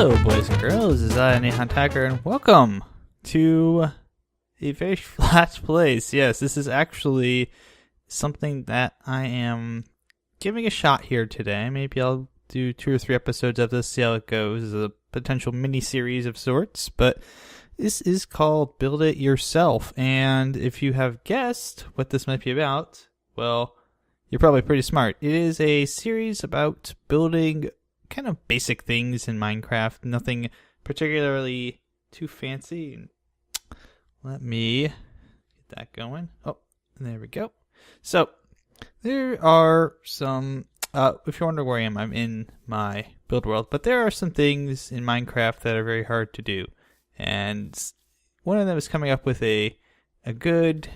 Hello, boys and girls. This is NihonTiger, and welcome to a very flat place. Yes, this is actually something that I am giving a shot here today. Maybe I'll do 2 or 3 episodes of this, see how it goes. As a potential mini-series of sorts, but this is called Build It Yourself. And if you have guessed what this might be about, well, you're probably pretty smart. It is a series about building kind of basic things in Minecraft, nothing particularly too fancy. Let me get that going. Oh, there we go. So there are some, if you're wondering where I am, I'm in my build world, but there are some things in Minecraft that are very hard to do. And one of them is coming up with a good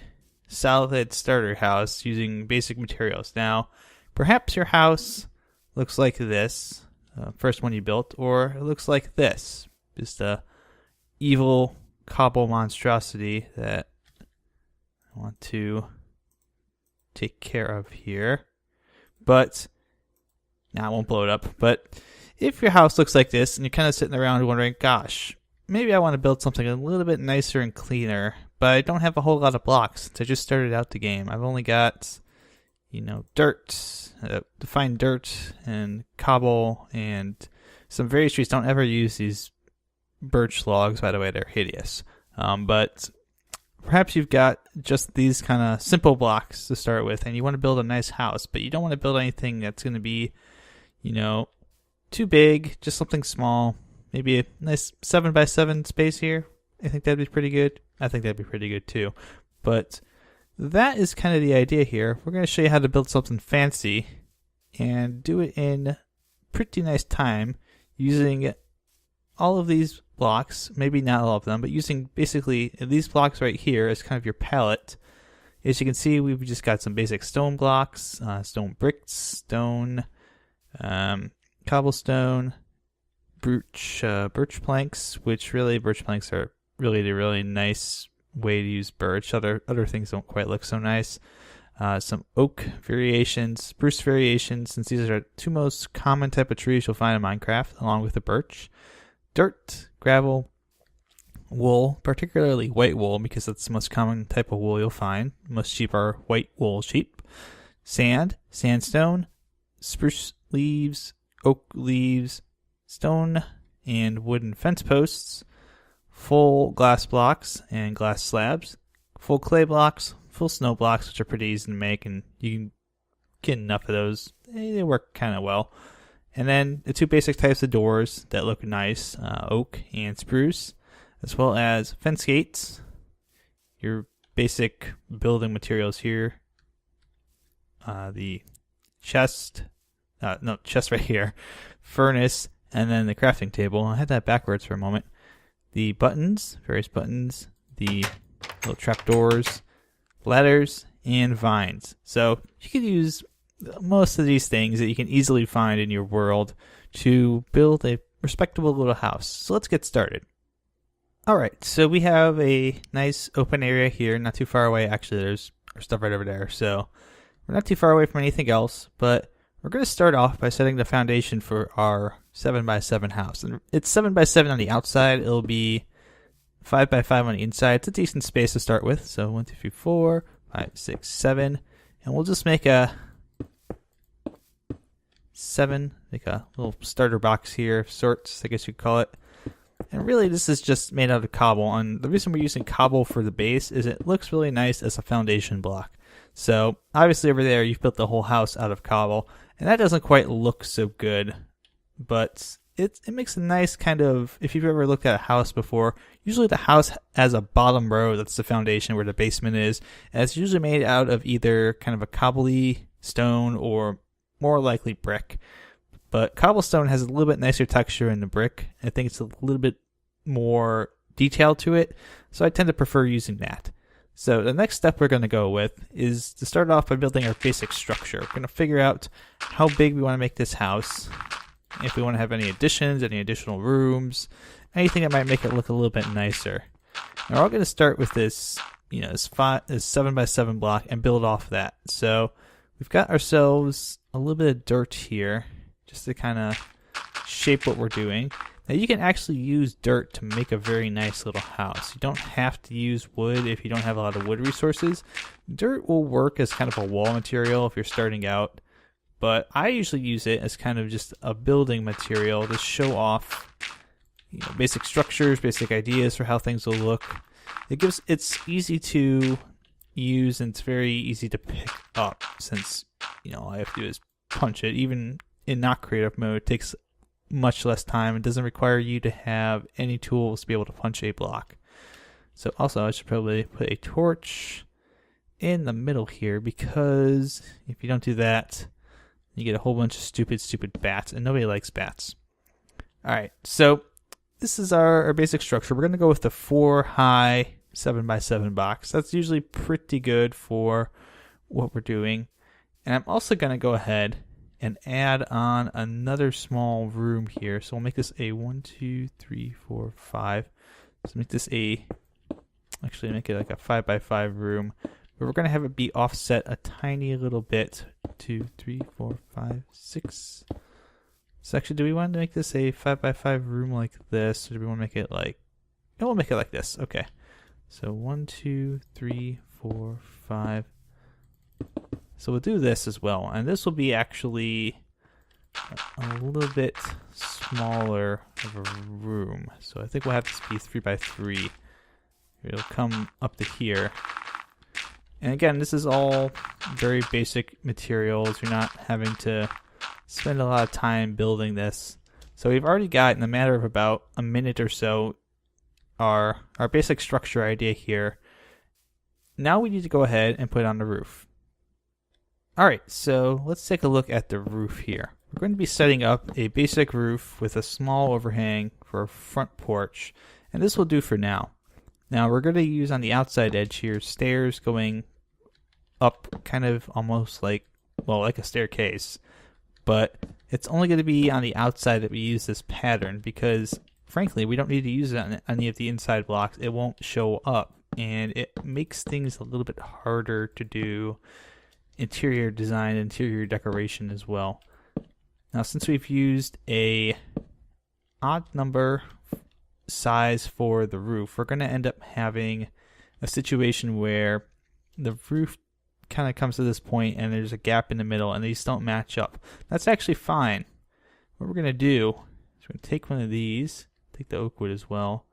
solid starter house using basic materials. Now, perhaps your house looks like this. First one you built, or it looks like this, just a evil cobble monstrosity that I want to take care of here. But now I won't blow it up. But if your house looks like this and you're kind of sitting around wondering, gosh, maybe I want to build something a little bit nicer and cleaner, but I don't have a whole lot of blocks since I just started out the game. I've only got, dirt, defined dirt and cobble and some various trees. Don't ever use these birch logs, by the way, they're hideous. But perhaps you've got just these kind of simple blocks to start with and you want to build a nice house, but you don't want to build anything that's going to be, too big, just something small. Maybe a nice 7x7 space here. I think that'd be pretty good. I think that'd be pretty good too. But that is kind of the idea here. We're going to show you how to build something fancy and do it in pretty nice time using all of these blocks, maybe not all of them, but using basically these blocks right here as kind of your palette. As you can see, we've just got some basic stone blocks, stone bricks, stone, cobblestone, birch planks, which really birch planks are really the really nice way to use birch. Other things don't quite look so nice. Some oak variations, spruce variations, since these are the 2 most common type of trees you'll find in Minecraft, along with the birch. Dirt, gravel, wool, particularly white wool, because that's the most common type of wool you'll find. Most sheep are white wool sheep. Sand, sandstone, spruce leaves, oak leaves, stone and wooden fence posts, full glass blocks and glass slabs, full clay blocks, full snow blocks, which are pretty easy to make, and you can get enough of those. They work kind of well. And then the 2 basic types of doors that look nice, oak and spruce, as well as fence gates, your basic building materials here, the chest right here, furnace, and then the crafting table. I had that backwards for a moment. The buttons, various buttons, the little trapdoors, ladders, and vines. So you can use most of these things that you can easily find in your world to build a respectable little house. So let's get started. Alright, so we have a nice open area here, not too far away. Actually, there's our stuff right over there. So we're not too far away from anything else, but we're going to start off by setting the foundation for our 7x7 house. And it's 7x7 on the outside. It'll be 5x5 on the inside. It's a decent space to start with. So 1, 2, 3, 4, 5, 6, 7. And we'll just make a 7, make a little starter box here of sorts, I guess you'd call it. And really, this is just made out of cobble. And the reason we're using cobble for the base is it looks really nice as a foundation block. So obviously over there, you've built the whole house out of cobble. And that doesn't quite look so good, but it makes a nice kind of, if you've ever looked at a house before, usually the house has a bottom row that's the foundation where the basement is, and it's usually made out of either kind of a cobbly stone or more likely brick. But cobblestone has a little bit nicer texture in the brick. I think it's a little bit more detail to it, so I tend to prefer using that. So the next step we're going to go with is to start off by building our basic structure. We're going to figure out how big we want to make this house, if we want to have any additions, any additional rooms, anything that might make it look a little bit nicer. Now we're all going to start with this, this 7x7 block and build off that. So we've got ourselves a little bit of dirt here just to kind of shape what we're doing. Now you can actually use dirt to make a very nice little house. You don't have to use wood if you don't have a lot of wood resources. Dirt will work as kind of a wall material if you're starting out, but I usually use it as kind of just a building material to show off, you know, basic structures, basic ideas for how things will look. It's easy to use and it's very easy to pick up since, you know, all I have to do is punch it. Even in not creative mode, it takes much less time. It doesn't require you to have any tools to be able to punch a block. So also I should probably put a torch in the middle here, because if you don't do that, you get a whole bunch of stupid bats, and nobody likes bats. Alright, so this is our basic structure. We're going to go with the 4 high 7x7 box. That's usually pretty good for what we're doing. And I'm also going to go ahead and add on another small room here. So we'll make this a 1, 2, 3, 4, 5. So make this actually make it like a 5x5 room. But we're going to have it be offset a tiny little bit. 2, 3, 4, 5, 6. So actually, do we want to make this a 5x5 room like this? Or do we want to make it like... No, we'll make it like this. Okay. So 1, 2, 3, 4, 5. So we'll do this as well. And this will be actually a little bit smaller of a room. So I think we'll have this be 3x3. It'll come up to here. And again, this is all very basic materials. You're not having to spend a lot of time building this. So we've already got, in a matter of about a minute or so, our basic structure idea here. Now we need to go ahead and put it on the roof. Alright, so let's take a look at the roof here. We're going to be setting up a basic roof with a small overhang for a front porch, and this will do for now. Now we're going to use on the outside edge here stairs going up kind of almost like, well, like a staircase, but it's only going to be on the outside that we use this pattern because frankly we don't need to use it on any of the inside blocks. It won't show up and it makes things a little bit harder to do interior design, interior decoration as well. Now since we've used a odd number size for the roof, we're going to end up having a situation where the roof kind of comes to this point and there's a gap in the middle and these don't match up. That's actually fine. What we're going to do is we're going to take one of these, take the oak wood as well,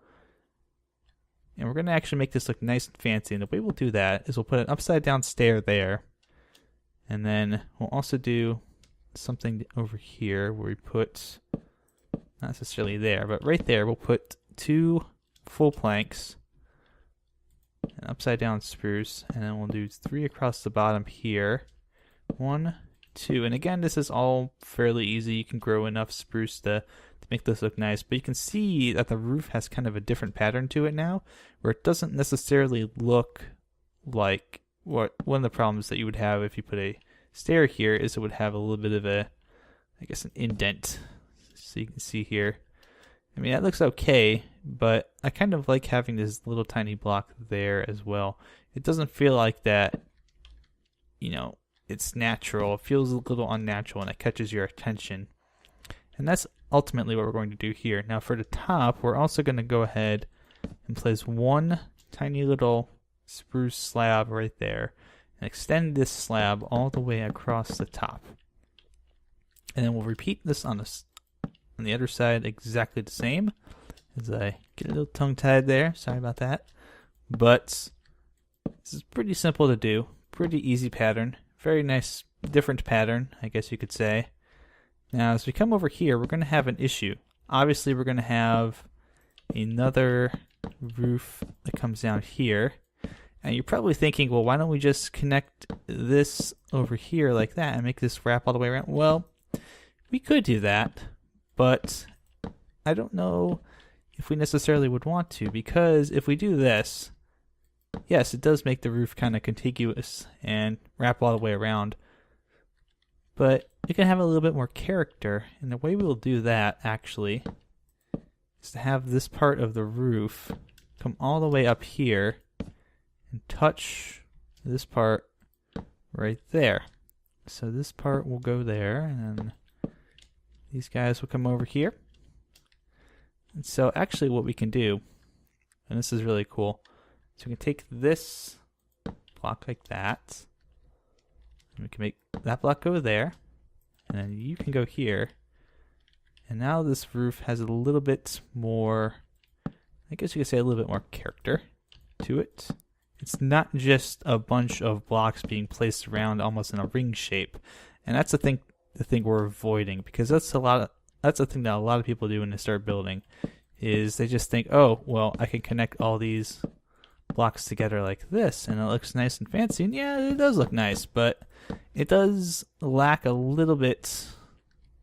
and we're going to actually make this look nice and fancy. And the way we'll do that is we'll put an upside down stair there, and then we'll also do something over here where we put, not necessarily there, but right there we'll put 2 full planks, an upside down spruce, and then we'll do 3 across the bottom here. 1, 2, and again this is all fairly easy. You can grow enough spruce to make this look nice, but you can see that the roof has kind of a different pattern to it now, where it doesn't necessarily look like what one of the problems that you would have if you put a stair here is it would have a little bit of a, I guess, an indent. So you can see here. I mean, that looks okay, but I kind of like having this little tiny block there as well. It doesn't feel like that, you know, it's natural. It feels a little unnatural and it catches your attention. And that's ultimately what we're going to do here. Now for the top, we're also going to go ahead and place 1 tiny little spruce slab right there and extend this slab all the way across the top. And then we'll repeat this on the other side exactly the same. As I get a little tongue-tied there, sorry about that. But this is pretty simple to do, pretty easy pattern, very nice different pattern, I guess you could say. Now as we come over here, we're going to have an issue. Obviously we're going to have another roof that comes down here. And you're probably thinking, well, why don't we just connect this over here like that and make this wrap all the way around? Well, we could do that, but I don't know if we necessarily would want to, because if we do this, yes, it does make the roof kind of contiguous and wrap all the way around, but it can have a little bit more character, and the way we'll do that, actually, is to have this part of the roof come all the way up here and touch this part right there. So this part will go there, and then these guys will come over here. And so actually what we can do, and this is really cool, so we can take this block like that, and we can make that block go there, and then you can go here, and now this roof has a little bit more, I guess you could say a little bit more character to it. It's not just a bunch of blocks being placed around almost in a ring shape, and that's the thing we're avoiding, because that's the thing that a lot of people do when they start building, is they just think, oh, well, I can connect all these blocks together like this, and it looks nice and fancy. And yeah, it does look nice, but it does lack a little bit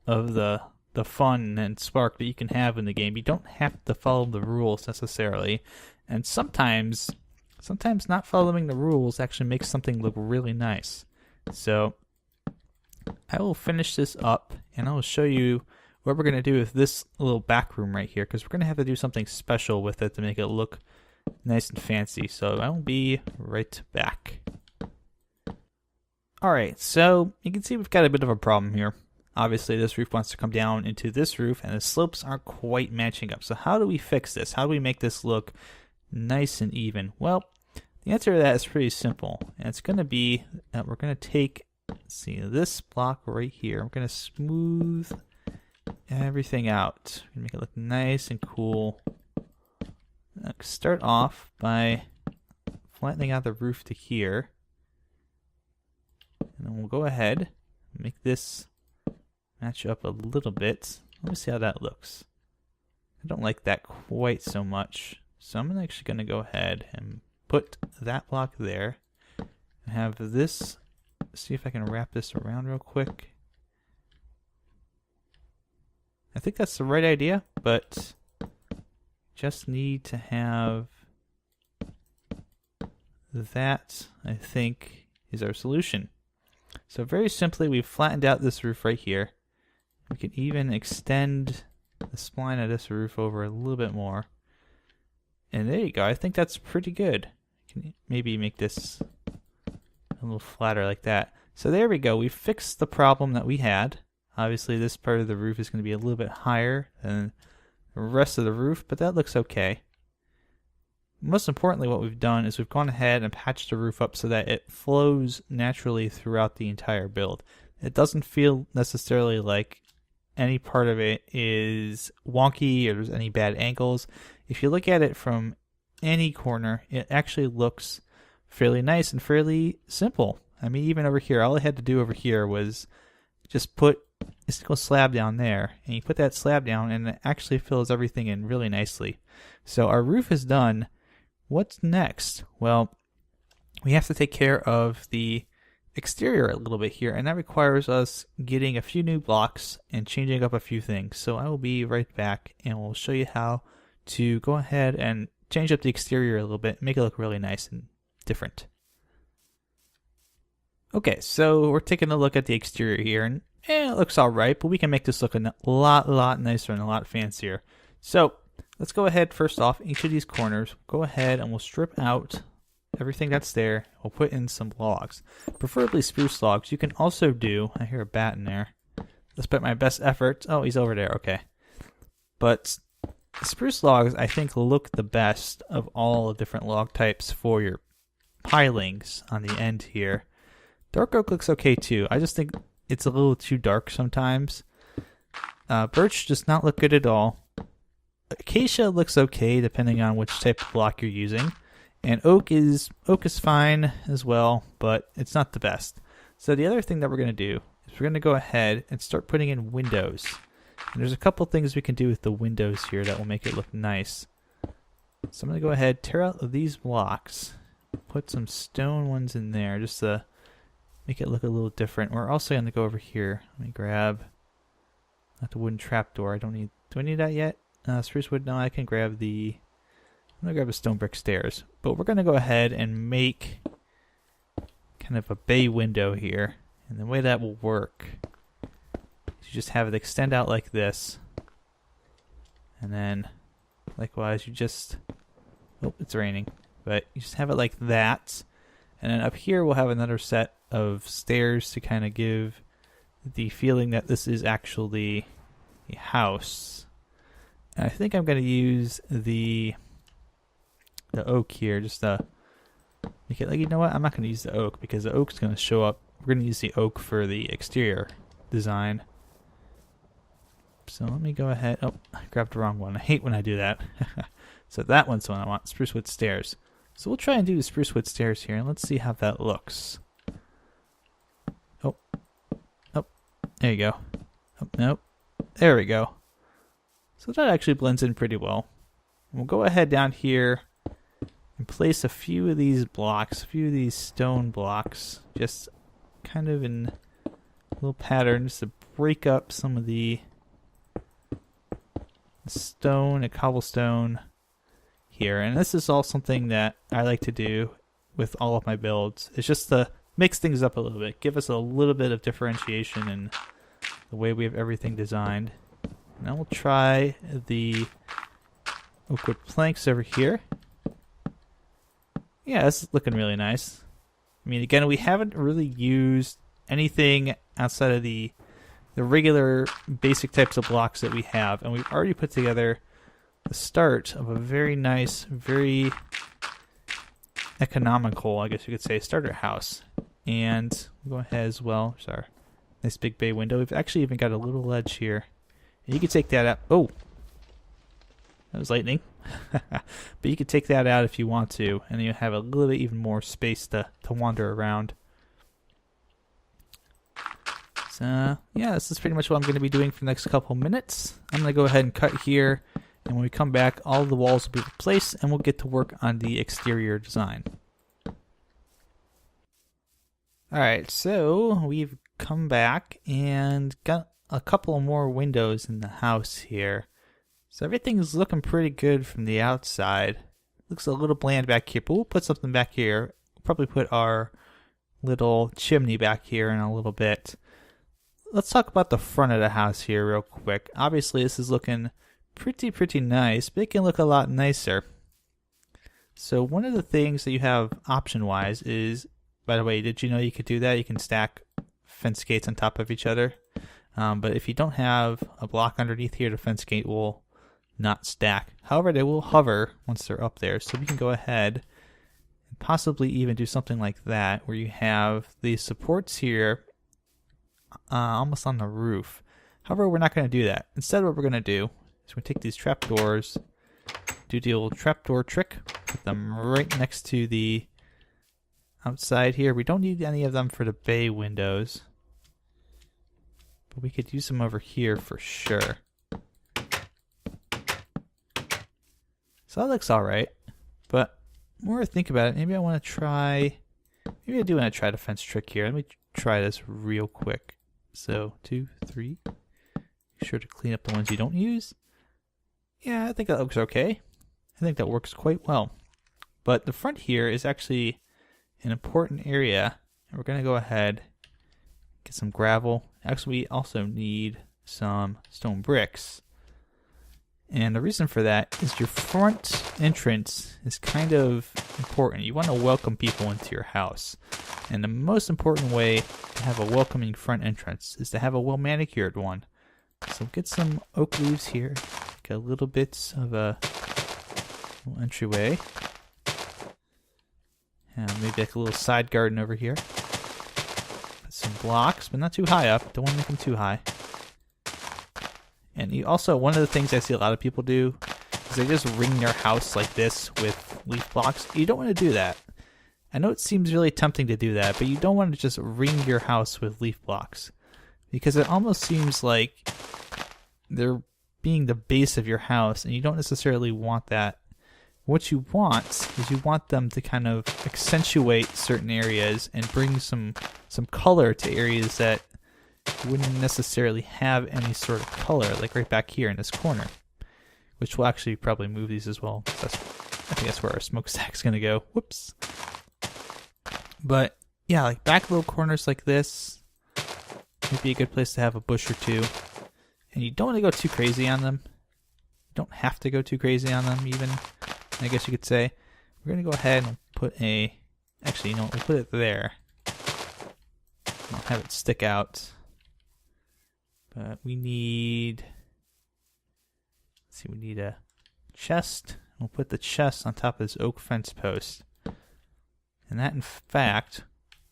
of the fun and spark that you can have in the game. You don't have to follow the rules necessarily, and sometimes not following the rules actually makes something look really nice. So I will finish this up, and I will show you what we're going to do with this little back room right here, because we're going to have to do something special with it to make it look nice and fancy. So I will be right back. Alright, so you can see we've got a bit of a problem here. Obviously this roof wants to come down into this roof, and the slopes aren't quite matching up. So how do we fix this? How do we make this look nice and even? Well, the answer to that is pretty simple, and it's going to be that we're going to take, let's see, this block right here. We're going to smooth everything out. Make it look nice and cool. Start off by flattening out the roof to here, and then we'll go ahead and make this match up a little bit. Let me see how that looks. I don't like that quite so much, so I'm actually going to go ahead and put that block there and have this. See if I can wrap this around real quick. I think that's the right idea, but just need to have that, I think, is our solution. So very simply, we've flattened out this roof right here. We can even extend the spline of this roof over a little bit more. And there you go. I think that's pretty good. Can maybe make this a little flatter like that. So there we go. We fixed the problem that we had. Obviously this part of the roof is going to be a little bit higher than the rest of the roof, but that looks okay. Most importantly, what we've done is we've gone ahead and patched the roof up so that it flows naturally throughout the entire build. It doesn't feel necessarily like any part of it is wonky or there's any bad angles. If you look at it from any corner, it actually looks fairly nice and fairly simple. I mean, even over here, all I had to do over here was just put a single slab down there, and you put that slab down and it actually fills everything in really nicely. So our roof is done. What's next? Well, we have to take care of the exterior a little bit here, and that requires us getting a few new blocks and changing up a few things. So I will be right back, and we'll show you how to go ahead and change up the exterior a little bit, make it look really nice and different. Okay, so we're taking a look at the exterior here, and it looks alright, but we can make this look a lot nicer and a lot fancier. So let's go ahead, first off, each of these corners, go ahead and we'll strip out everything that's there. We'll put in some logs, preferably spruce logs. You can also do, I hear a bat in there. Let's put my best effort. Oh, he's over there, okay. But spruce logs, I think, look the best of all the different log types for your pilings on the end here. Dark oak looks okay too. I just think it's a little too dark sometimes. Birch does not look good at all. Acacia looks okay depending on which type of block you're using. And oak is fine as well, but it's not the best. So the other thing that we're going to do is we're going to go ahead and start putting in windows. And there's a couple things we can do with the windows here that will make it look nice. So I'm going to go ahead, tear out these blocks, put some stone ones in there just to make it look a little different. We're also going to go over here. Let me grab not the wooden trapdoor. Do I need that yet? Spruce wood? No, I can grab the... I'm going to grab the stone brick stairs. But we're going to go ahead and make kind of a bay window here. And the way that will work is you just have it extend out like this. And then likewise you just... Oh, it's raining. But you just have it like that. And then up here we'll have another set of stairs to kind of give the feeling that this is actually a house. And I think I'm going to use the oak here just to make it like, you know what? I'm not going to use the oak because the oak's going to show up. We're going to use the oak for the exterior design. So let me go ahead. Oh, I grabbed the wrong one. I hate when I do that. So that one's the one I want, spruce wood stairs. So we'll try and do the spruce wood stairs here, and let's see how that looks. Oh, there you go. Oh, nope, there we go. So that actually blends in pretty well. We'll go ahead down here and place a few of these blocks, a few of these stone blocks, just kind of in little patterns to break up some of the stone and cobblestone here. And this is all something that I like to do with all of my builds. It's just to mix things up a little bit, give us a little bit of differentiation in the way we have everything designed. Now we'll try the oak wood planks over here. Yeah, this is looking really nice. I mean, again, we haven't really used anything outside of the regular basic types of blocks that we have, and we've already put together the start of a very nice, very economical, I guess you could say, starter house. And we'll go ahead as well. Sorry, nice big bay window. We've actually even got a little ledge here. And you can take that out. Oh, that was lightning. But you can take that out if you want to, and you have a little bit even more space to wander around. So, yeah, this is pretty much what I'm going to be doing for the next couple minutes. I'm going to go ahead and cut here, and when we come back, all the walls will be replaced, and we'll get to work on the exterior design. Alright, so we've come back and got a couple more windows in the house here. So everything's looking pretty good from the outside. Looks a little bland back here, but we'll put something back here. We'll probably put our little chimney back here in a little bit. Let's talk about the front of the house here real quick. Obviously, this is looking pretty nice, but it can look a lot nicer. So one of the things that you have option-wise is, by the way, did you know you could do that? You can stack fence gates on top of each other. But if you don't have a block underneath here, the fence gate will not stack. However, they will hover once they're up there. So we can go ahead and possibly even do something like that, where you have these supports here almost on the roof. However, we're not going to do that. Instead, what we're going to do is we take these trapdoors, do the old trapdoor trick, put them right next to the outside here. We don't need any of them for the bay windows, but we could use them over here for sure. So that looks alright, but more I think about it, maybe I want to try, maybe I do want to try the fence trick here. Let me try this real quick. So 2, 3, make sure to clean up the ones you don't use. Yeah, I think that looks okay. I think that works quite well. But the front here is actually an important area, and we're going to go ahead, get some gravel. Actually, we also need some stone bricks. And the reason for that is your front entrance is kind of important. You want to welcome people into your house. And the most important way to have a welcoming front entrance is to have a well-manicured one. So get some oak leaves here, get a little bit of a little entryway. And maybe like a little side garden over here. Put some blocks, but not too high up. Don't want to make them too high. And you also, one of the things I see a lot of people do is they just ring their house like this with leaf blocks. You don't want to do that. I know it seems really tempting to do that, but you don't want to just ring your house with leaf blocks, because it almost seems like they're being the base of your house, and you don't necessarily want that. What you want is you want them to kind of accentuate certain areas and bring some color to areas that wouldn't necessarily have any sort of color, like right back here in this corner, which will actually probably move these as well. I think that's where our smokestack's going to go. Whoops. But yeah, like back little corners like this would be a good place to have a bush or two. And you don't want to go too crazy on them. You don't have to go too crazy on them even, I guess you could say. We're going to go ahead and put a, actually, you know what, we'll put it there. I'll have it stick out. But we need Let's see, we need a chest. We'll put the chest on top of this oak fence post. And that, in fact,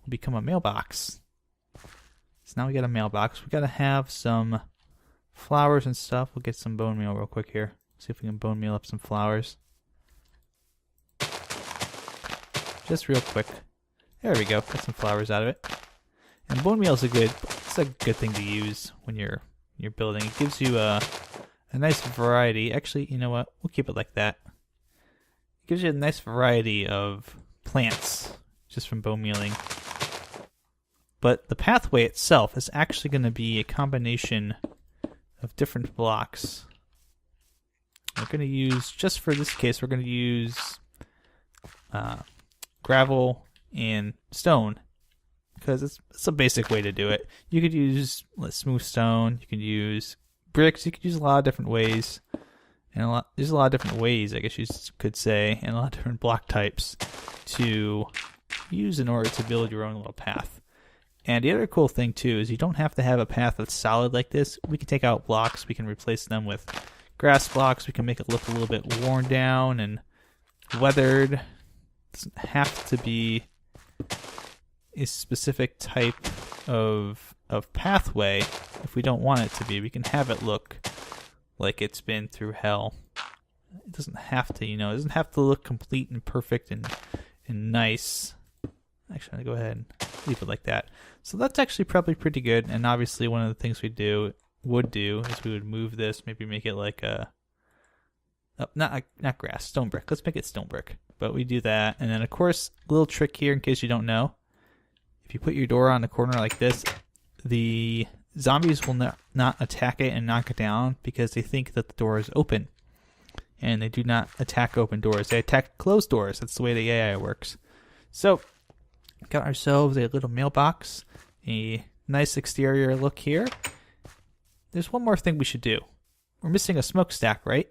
will become a mailbox. So now we got a mailbox. We got to have some flowers and stuff. We'll get some bone meal real quick here. See if we can bone meal up some flowers. Just real quick. There we go. Got some flowers out of it. And bone meal is a good thing to use when you're building. It gives you a nice variety. Actually, you know what? We'll keep it like that. It gives you a nice variety of plants just from bone mealing. But the pathway itself is actually going to be a combination of different blocks. We're going to use, just for this case, we're going to use gravel and stone, because it's a basic way to do it. You could use smooth stone, you could use bricks, you could use a lot of different ways, and there's a lot of different ways, I guess you could say, and a lot of different block types to use in order to build your own little path. And the other cool thing too is you don't have to have a path that's solid like this. We can take out blocks, we can replace them with grass blocks, we can make it look a little bit worn down and weathered. It doesn't have to be a specific type of pathway if we don't want it to be. We can have it look like it's been through hell. It doesn't have to, it doesn't have to look complete and perfect and nice. Actually, I'm going to go ahead and leave it like that. So that's actually probably pretty good. And obviously one of the things we would do is we would move this, maybe make it like a, not grass, stone brick. Let's make it stone brick. But we do that. And then of course, a little trick here in case you don't know. If you put your door on the corner like this, the zombies will not attack it and knock it down because they think that the door is open. And they do not attack open doors. They attack closed doors. That's the way the AI works. So, got ourselves a little mailbox. A nice exterior look here. There's one more thing we should do. We're missing a smokestack, right?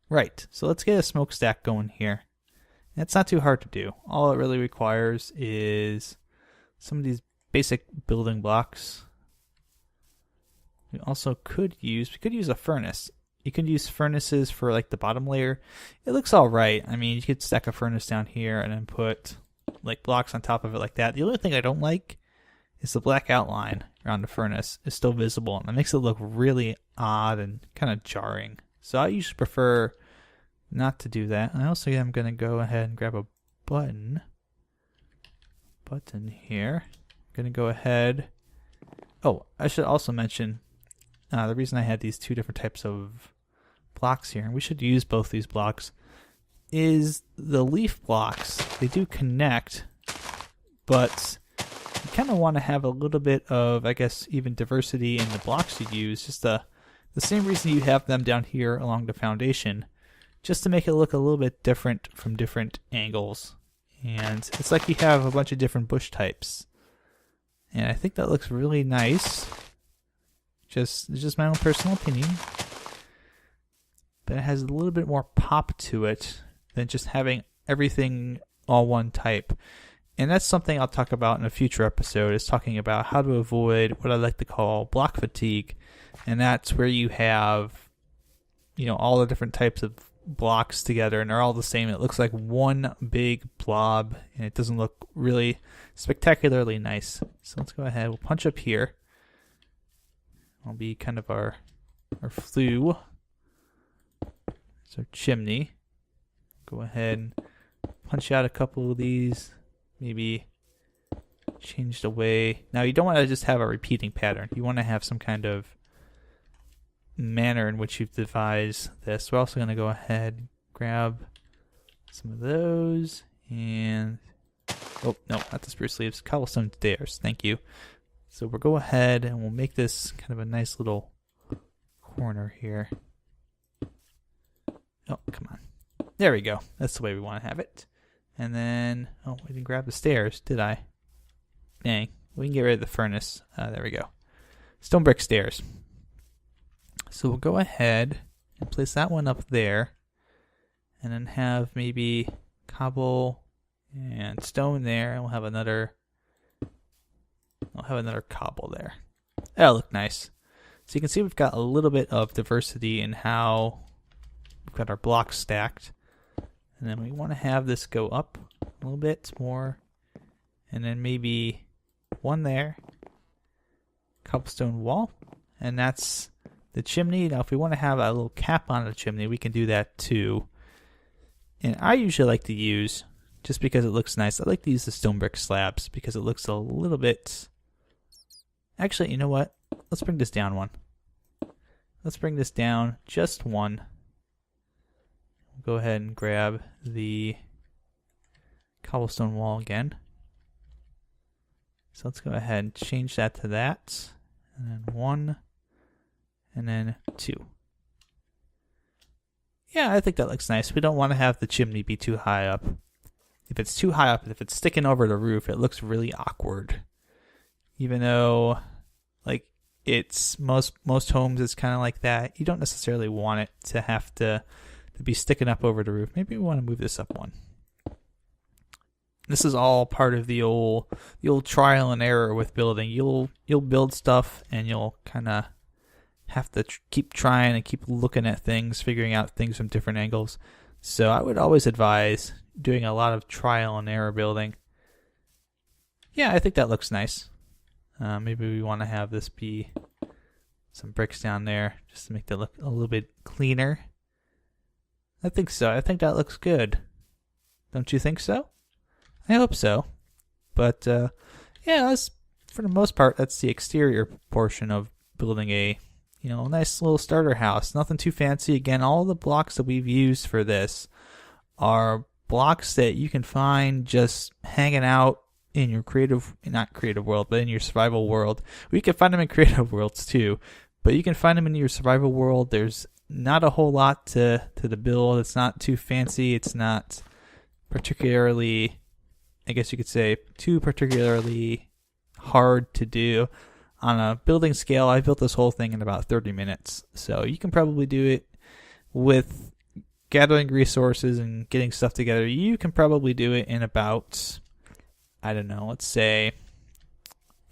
Right. So let's get a smokestack going here. And it's not too hard to do. All it really requires is some of these basic building blocks. We could use a furnace. You can use furnaces for like the bottom layer. It looks all right. I mean, you could stack a furnace down here and then put like blocks on top of it like that. The only thing I don't like is the black outline around the furnace is still visible, and it makes it look really odd and kind of jarring. So I usually prefer not to do that. And I also am going to go ahead and grab a button here. I'm going to go ahead. Oh, I should also mention the reason I had these two different types of blocks here, and we should use both these blocks, is the leaf blocks. They do connect, but you kind of want to have a little bit of, I guess, even diversity in the blocks you use. Just the same reason you have them down here along the foundation, just to make it look a little bit different from different angles. And it's like you have a bunch of different bush types. And I think that looks really nice. It's just my own personal opinion. But it has a little bit more pop to it than just having everything all one type. And that's something I'll talk about in a future episode, is talking about how to avoid what I like to call block fatigue. And that's where you have, all the different types of blocks together and they're all the same. It looks like one big blob and it doesn't look really spectacularly nice. So let's go ahead. We'll punch up here. It'll be kind of our flue. It's our chimney. Go ahead and punch out a couple of these. Maybe change the way. Now you don't want to just have a repeating pattern. You want to have some kind of manner in which you've devised this. We're also going to go ahead and grab some of those and oh no, not the spruce leaves, cobblestone stairs. Thank you. So we'll go ahead and we'll make this kind of a nice little corner here. Oh, come on. There we go. That's the way we want to have it. And then, oh, we didn't grab the stairs, did I? Dang. We can get rid of the furnace. There we go. Stone brick stairs. So we'll go ahead and place that one up there. And then have maybe cobble and stone there. And we'll have another cobble there. That'll look nice. So you can see we've got a little bit of diversity in how got our blocks stacked. And then we want to have this go up a little bit more. And then maybe one there. Cobblestone wall. And that's the chimney. Now if we want to have a little cap on the chimney, we can do that too. And I usually like to use, just because it looks nice, I like to use the stone brick slabs because it looks a little bit... Actually, you know what? Let's bring this down one. Let's bring this down just one. Go ahead and grab the cobblestone wall again. So let's go ahead and change that to that. And then 1. And then 2. Yeah, I think that looks nice. We don't want to have the chimney be too high up. If it's too high up, if it's sticking over the roof, it looks really awkward. Even though, like, it's most homes it's kind of like that. You don't necessarily want it to have to be sticking up over the roof. Maybe we want to move this up one. This is all part of the old trial and error with building. You'll build stuff and you'll kind of have to keep trying and keep looking at things, figuring out things from different angles. So I would always advise doing a lot of trial and error building. Yeah, I think that looks nice. Maybe we want to have this be some bricks down there just to make that look a little bit cleaner. I think so. I think that looks good. Don't you think so? I hope so. But yeah, that's, for the most part, that's the exterior portion of building a nice little starter house. Nothing too fancy. Again, all the blocks that we've used for this are blocks that you can find just hanging out in your not creative world, but in your survival world. We can find them in creative worlds too, but you can find them in your survival world. There's not a whole lot to the build. It's not too fancy. It's not particularly, I guess you could say, too particularly hard to do. On a building scale, I built this whole thing in about 30 minutes. So you can probably do it with gathering resources and getting stuff together. You can probably do it in about, I don't know, let's say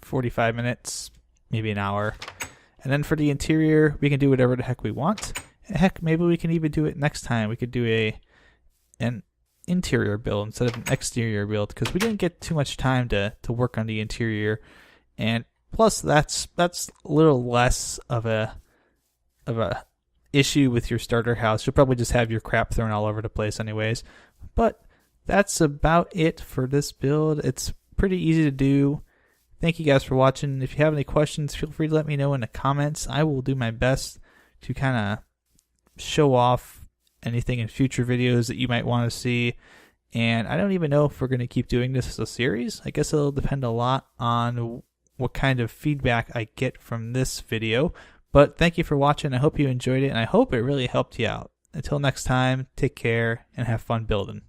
45 minutes, maybe an hour. And then for the interior, we can do whatever the heck we want. Heck, maybe we can even do it next time. We could do an interior build instead of an exterior build, because we didn't get too much time to work on the interior. And plus, that's a little less of a issue with your starter house. You'll probably just have your crap thrown all over the place anyways. But that's about it for this build. It's pretty easy to do. Thank you guys for watching. If you have any questions, feel free to let me know in the comments. I will do my best to kind of show off anything in future videos that you might want to see. And I don't even know if we're going to keep doing this as a series. I guess it'll depend a lot on what kind of feedback I get from this video. But thank you for watching. I hope you enjoyed it, and I hope it really helped you out. Until next time, take care and have fun building.